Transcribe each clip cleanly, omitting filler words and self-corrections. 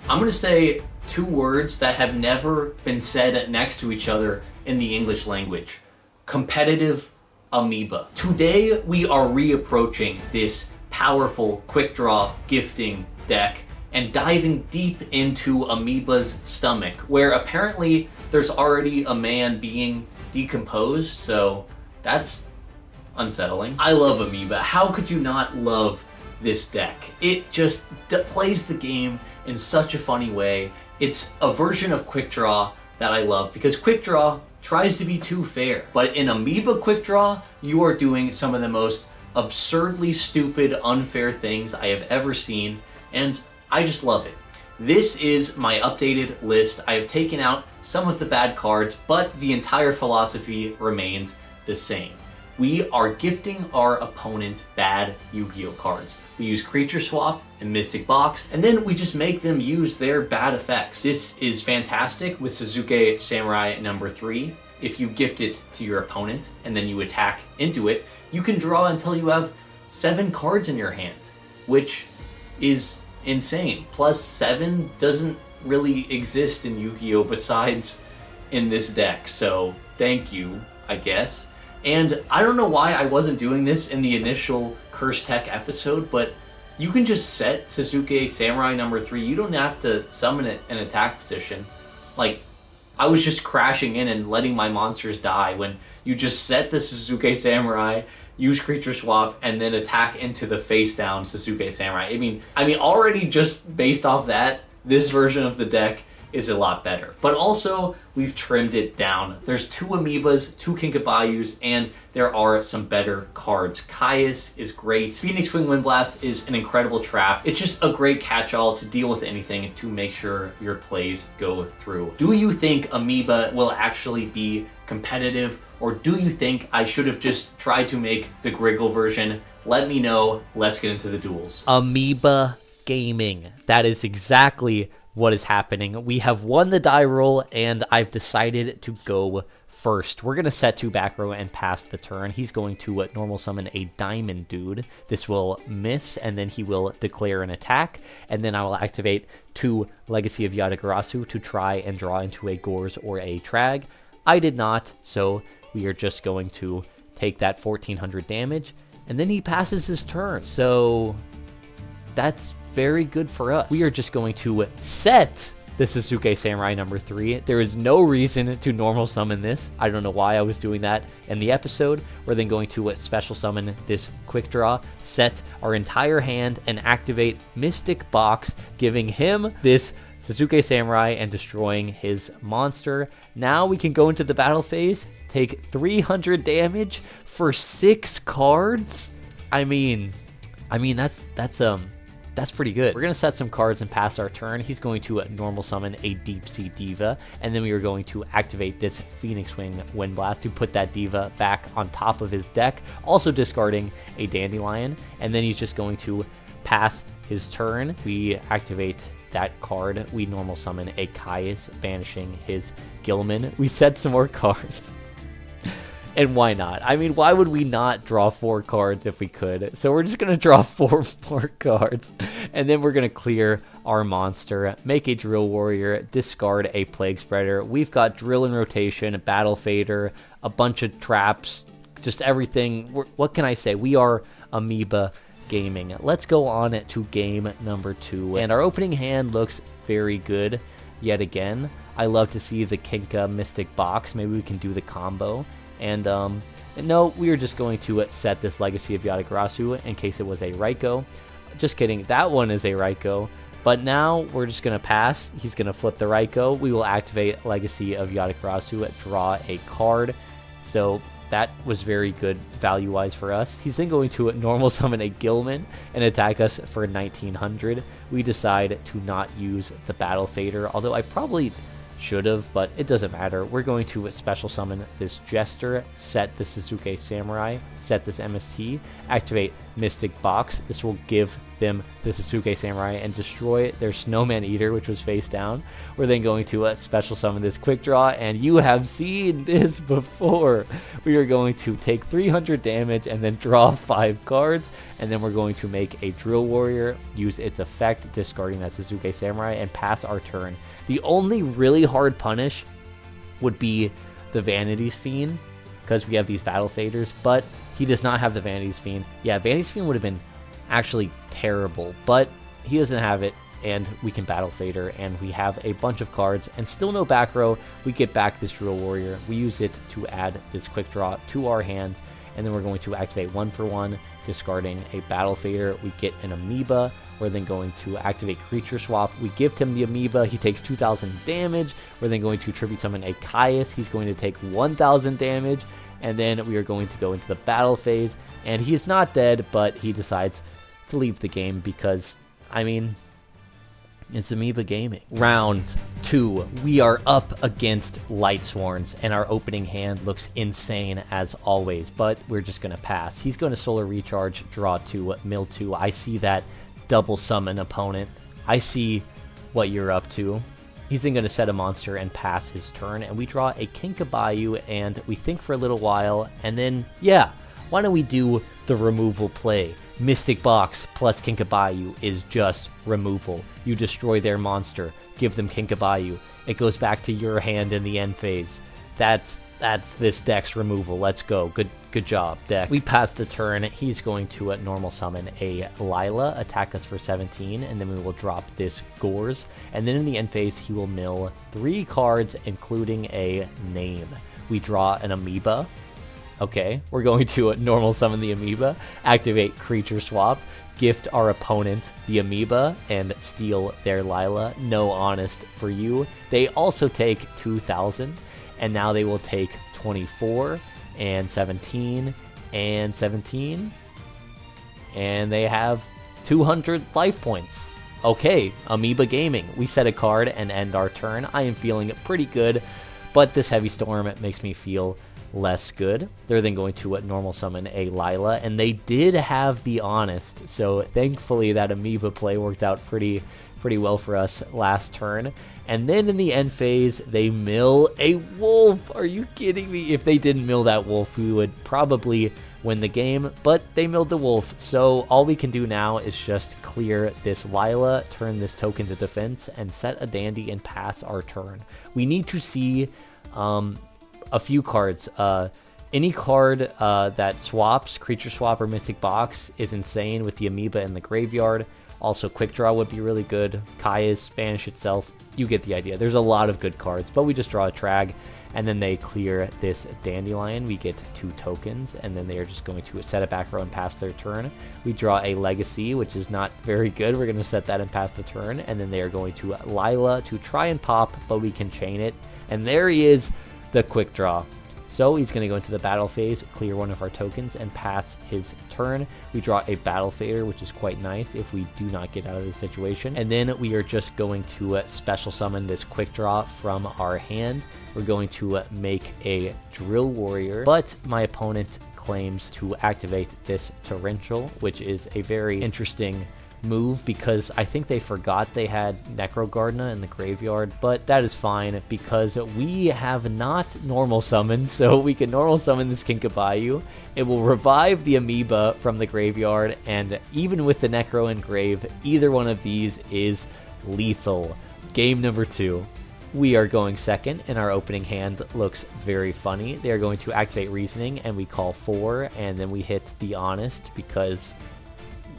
I'm going to say two words that have never been said next to each other in the English language. Competitive Ameba. Today we are reapproaching this powerful quick draw gifting deck and diving deep into Ameba's stomach, where apparently there's already a man being decomposed, so that's unsettling. I love Ameba. How could you not love this deck? It just plays the game in such a funny way. It's a version of quick draw that I love because quick draw tries to be too fair, but in Ameba quick draw you are doing some of the most absurdly stupid, unfair things I have ever seen, and I just love it. This is my updated list. I have taken out some of the bad cards, but the entire philosophy remains the same. We are gifting our opponent bad Yu-Gi-Oh cards. We use Creature Swap and Mystic Box, and then we just make them use their bad effects. This is fantastic with Zuczid Samurai number 3. If you gift it to your opponent and then you attack into it, you can draw until you have 7 cards in your hand, which is insane. Plus 7 doesn't really exist in Yu-Gi-Oh besides in this deck, so thank you, I guess. And I don't know why I wasn't doing this in the initial Curse Tech episode, but you can just set Zuczid Samurai number 3. You don't have to summon it in attack position. Like, I was just crashing in and letting my monsters die when you just set the Zuczid Samurai, use Creature Swap, and then attack into the face down Zuczid Samurai. I mean, already just based off that, this version of the deck is a lot better. But also, we've trimmed it down. There's 2 Amebas, 2 Kinkabayus, and there are some better cards. Caius is great. Phoenix Wing Windblast is an incredible trap. It's just a great catch-all to deal with anything to make sure your plays go through. Do you think Ameba will actually be competitive, or do you think I should have just tried to make the Griggle version? Let me know. Let's get into the duels. Ameba Gaming. That is exactly what is happening. We have won the die roll, and I've decided to go first. We're going to set 2 back row and pass the turn. He's going to normal summon a Diamond Dude. This will miss, and then he will declare an attack, and then I will activate 2 Legacy of Yatagarasu to try and draw into a Gors or a Trag. I did not, so we are just going to take that 1400 damage, and then he passes his turn. So that's very good for us. We are just going to set the Zuczid Samurai number 3. There is no reason to normal summon this. I don't know why I was doing that in the episode. We're then going to special summon this quick draw, set our entire hand, and activate Mystic Box, giving him this Zuczid Samurai and destroying his monster. Now we can go into the battle phase, take 300 damage for 6 cards. I mean that's pretty good. We're going to set some cards and pass our turn. He's going to normal summon a Deep Sea Diva, and then we are going to activate this Phoenix Wing Windblast to put that Diva back on top of his deck, also discarding a Dandelion, and then he's just going to pass his turn. We activate that card. We normal summon a Caius, banishing his Gilman. We set some more cards. And why not? I mean, why would we not draw 4 cards if we could? So we're just going to draw 4 more cards. And then we're going to clear our monster, make a Drill Warrior, discard a Plague Spreader. We've got Drill in rotation, a Battle Fader, a bunch of traps, just everything. What can I say? We are Ameba Gaming. Let's go on to game number 2. And our opening hand looks very good yet again. I love to see the Kinka Mystic Box. Maybe we can do the combo. And no, we are just going to set this Legacy of Yatagarasu in case it was a Raikou. Just kidding, that one is a Raikou. But now we're just going to pass. He's going to flip the Raikou. We will activate Legacy of Yatagarasu, draw a card. So that was very good value-wise for us. He's then going to normal summon a Gilman and attack us for 1900. We decide to not use the Battle Fader, although I probably should have, but it doesn't matter. We're going to special summon this Jester, set the Zuczid Samurai, set this MST, activate Mystic Box. This will give them the Zuczid Samurai and destroy their Snowman Eater, which was face down. We're then going to special summon this quick draw, and you have seen this before. We are going to take 300 damage and then draw 5 cards, and then we're going to make a Drill Warrior, use its effect, discarding that Zuczid Samurai, and pass our turn. The only really hard punish would be the Vanity's Fiend, because we have these Battle Faders, but he does not have the Vanity's Fiend. Yeah, Vanity's Fiend would have been actually terrible, but he doesn't have it, and we can Battle Fader, and we have a bunch of cards, and still no back row. We get back this Drill Warrior. We use it to add this quick draw to our hand, and then we're going to activate 1 for 1, discarding a Battle Fader. We get an Ameba. We're then going to activate Creature Swap. We gift him the Ameba. He takes 2,000 damage. We're then going to tribute summon a Caius. He's going to take 1,000 damage. And then we are going to go into the battle phase. And he is not dead, but he decides to leave the game because, I mean, it's Ameba Gaming. Round 2. We are up against Lightsworns, and our opening hand looks insane as always, but we're just going to pass. He's going to Solar Recharge, draw 2, mill 2. I see that double summon opponent. I see what you're up to. He's then going to set a monster and pass his turn, and we draw a Kinkabayu, and we think for a little while, and then, yeah, why don't we do the removal play? Mystic Box plus Kinkabayu is just removal. You destroy their monster, give them Kinkabayu. It goes back to your hand in the end phase. That's this deck's removal. Let's go. Good job, deck. We pass the turn. He's going to normal summon a Lila, attack us for 17, and then we will drop this Gores. And then in the end phase, he will mill 3 cards, including a name. We draw an Ameba. Okay, we're going to normal summon the Ameba, activate Creature Swap, gift our opponent the Ameba, and steal their Lila. No honest for you. They also take 2,000, and now they will take 24 and 17 and 17, and they have 200 life points. Okay, Ameba Gaming. We set a card and end our turn. I am feeling pretty good, but this Heavy Storm makes me feel less good. They're then going to normal summon a Lila, and they did have the Honest, so thankfully that Ameba play worked out pretty well for us last turn. And then in the end phase, they mill a Wolf. Are you kidding me? If they didn't mill that Wolf, we would probably win the game, but they milled the Wolf. So all we can do now is just clear this Lila, turn this token to defense, and set a Dandy and pass our turn. We need to see a few cards. Any card that swaps, Creature Swap or Mystic Box, is insane with the Ameba in the graveyard. Also, Quick Draw would be really good. Caius, Banish itself. You get the idea. There's a lot of good cards, but we just draw a Trag, and then they clear this Dandelion. We get 2 tokens, and then they are just going to set it back row and pass their turn. We draw a Legacy, which is not very good. We're going to set that and pass the turn, and then they are going to Lila to try and pop, but we can chain it. And there he is, the Quick Draw. So he's going to go into the battle phase, clear one of our tokens, and pass his turn. We draw a Battle Fader, which is quite nice if we do not get out of this situation. And then we are just going to special summon this Quick Draw from our hand. We're going to make a Drill Warrior, but my opponent claims to activate this Torrential, which is a very interesting move because I think they forgot they had Necrogardna in the graveyard, but that is fine because we have not normal summoned, so we can normal summon this Kinkabayu. It will revive the Ameba from the graveyard, and even with the Necro in grave, either one of these is lethal. Game number 2. We are going second, and our opening hand looks very funny. They are going to activate Reasoning, and we call 4, and then we hit the Honest because,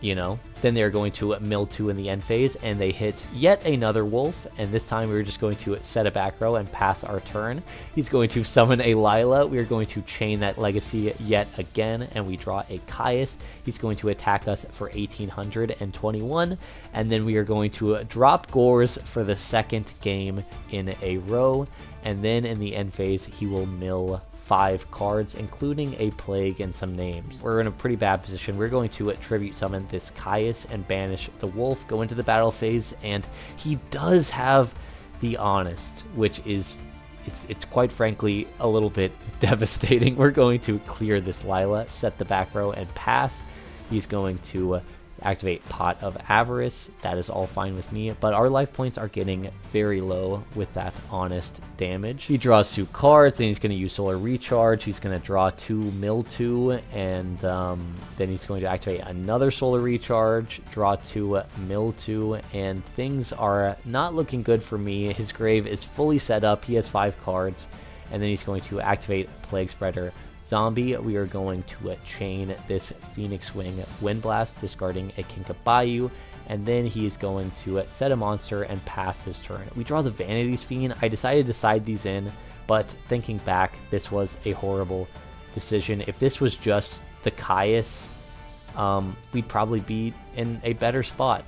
you know, then they're going to mill 2 in the end phase, and they hit yet another Wolf, and this time we're just going to set a back row and pass our turn. He's going to summon a Lila. We are going to chain that Legacy yet again, and we draw a Caius. He's going to attack us for 1,821, and then we are going to drop Gores for the second game in a row, and then in the end phase, he will mill 5 cards, including a Plague and some names. We're in a pretty bad position. We're going to tribute summon this Caius and banish the Wolf, go into the battle phase, and he does have the Honest, which is, it's quite frankly a little bit devastating. We're going to clear this Lila, set the back row, and pass. he's going to activate Pot of Avarice. That is all fine with me, but our life points are getting very low with that honest damage. He draws 2 cards, then he's going to use Solar Recharge. He's going to draw 2, mill 2, and then he's going to activate another Solar Recharge, draw 2, mill 2, and things are not looking good for me. His grave is fully set up. He has 5 cards, and then he's going to activate Plague Spreader Zombie. We are going to chain this Phoenix Wing Wind Blast, discarding a Kinkabayu, and then he is going to set a monster and pass his turn. We draw the Vanity's Fiend. I decided to side these in, but thinking back, this was a horrible decision. If this was just the Caius, we'd probably be in a better spot.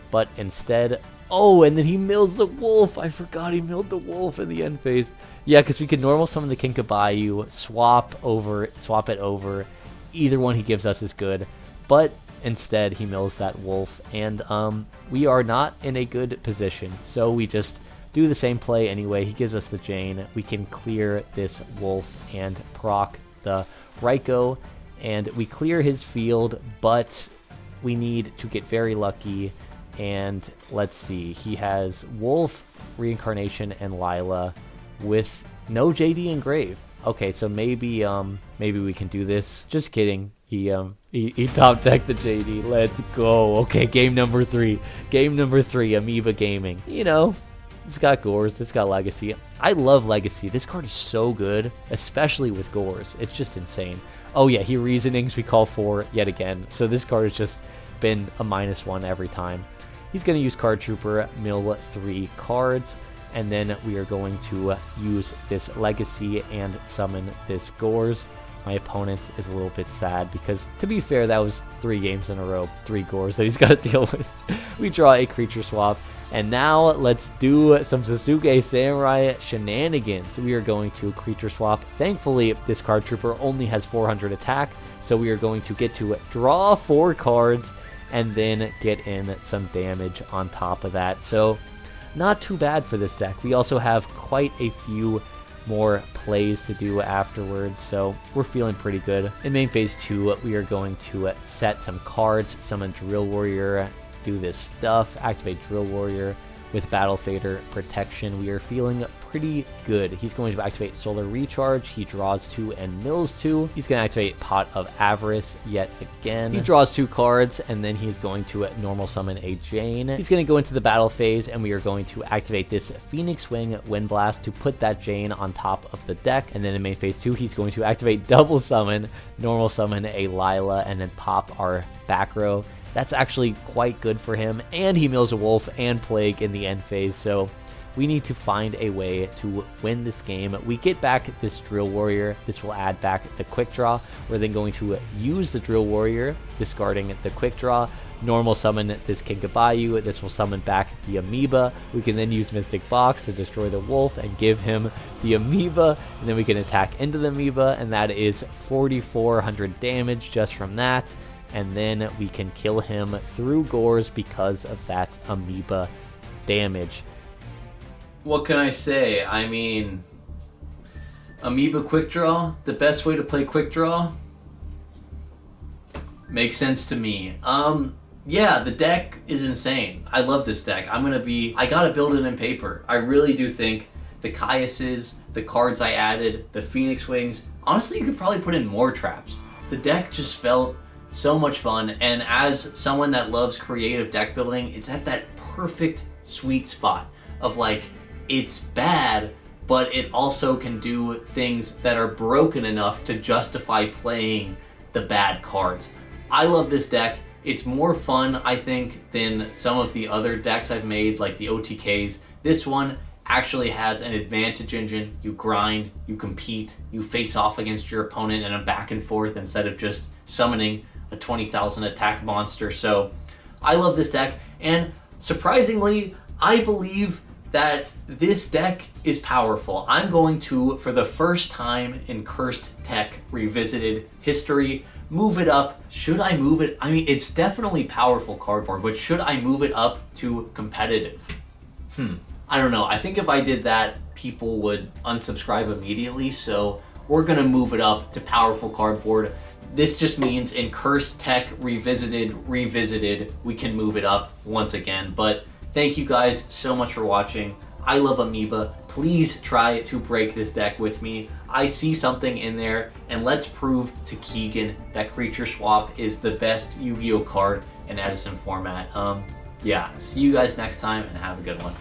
But instead, oh, and then he mills the wolf. I forgot he milled the wolf in the end phase. Yeah, because we could normal summon the Kinkabayu, swap it over. Either one he gives us is good. But instead, he mills that wolf, and we are not in a good position. So we just do the same play anyway. He gives us the Jane. We can clear this wolf and proc the Raikou, and we clear his field, but we need to get very lucky. And let's see, he has Wolf, Reincarnation, and Lila with no JD Engrave. Okay, so maybe we can do this. Just kidding. He top decked the JD. Let's go. Okay, game number 3. Game number 3, Ameba Gaming. You know, it's got Gores, it's got Legacy. I love Legacy. This card is so good, especially with Gores. It's just insane. Oh yeah, he Reasonings, we call 4 yet again. So this card has just been a -1 every time. He's going to use Card Trooper, mill 3 cards, and then we are going to use this Legacy and summon this Gores. My opponent is a little bit sad because, to be fair, that was 3 games in a row, 3 Gores that he's got to deal with. We draw a creature swap, and now let's do some Sasuke Samurai shenanigans. We are going to creature swap. Thankfully, this Card Trooper only has 400 attack, so we are going to get to draw 4 cards, and then get in some damage on top of that. So not too bad for this deck. We also have quite a few more plays to do afterwards, so we're feeling pretty good. In main phase 2, we are going to set some cards, summon Drill Warrior, do this stuff, activate Drill Warrior with Battle Fader Protection. We are feeling pretty good. He's going to activate Solar Recharge. He draws 2 and mills 2. He's going to activate Pot of Avarice yet again. He draws 2 cards, and then he's going to normal summon a Jane. He's going to go into the battle phase, and we are going to activate this Phoenix Wing Wind Blast to put that Jane on top of the deck. And then in main phase 2, he's going to activate double summon, normal summon a Lila, and then pop our back row. That's actually quite good for him, and he mills a wolf and plague in the end phase, so we need to find a way to win this game. We get back this Drill Warrior. This will add back the Quick Draw. We're then going to use the Drill Warrior, discarding the Quick Draw, normal summon this Kinkabayu. This will summon back the Ameba. We can then use Mystic Box to destroy the wolf and give him the Ameba, and then we can attack into the Ameba, and that is 4,400 damage just from that. And then we can kill him through Gores because of that Ameba damage. What can I say? I mean, Ameba Quick Draw, the best way to play Quick Draw? Makes sense to me. Yeah, the deck is insane. I love this deck. I gotta build it in paper. I really do think the Caiuses, the cards I added, the Phoenix Wings, honestly, you could probably put in more traps. The deck just felt so much fun, and as someone that loves creative deck building, it's at that perfect sweet spot of like, it's bad, but it also can do things that are broken enough to justify playing the bad cards. I love this deck. It's more fun, I think, than some of the other decks I've made, like the OTKs. This one actually has an advantage engine. You grind, you compete, you face off against your opponent in a back and forth instead of just summoning a 20,000 attack monster. So I love this deck, and surprisingly, I believe that this deck is powerful. I'm going to, for the first time in Cursed Tech Revisited history, move it up. Should I move it? I mean, it's definitely powerful cardboard, but should I move it up to competitive? I don't know. I think if I did that, people would unsubscribe immediately, so we're gonna move it up to powerful cardboard. This just means in Cursed Tech Revisited, we can move it up once again. But thank you guys so much for watching. I love Ameba. Please try to break this deck with me. I see something in there, and let's prove to Keegan that Creature Swap is the best Yu-Gi-Oh card in Edison format. Yeah, see you guys next time, and have a good one.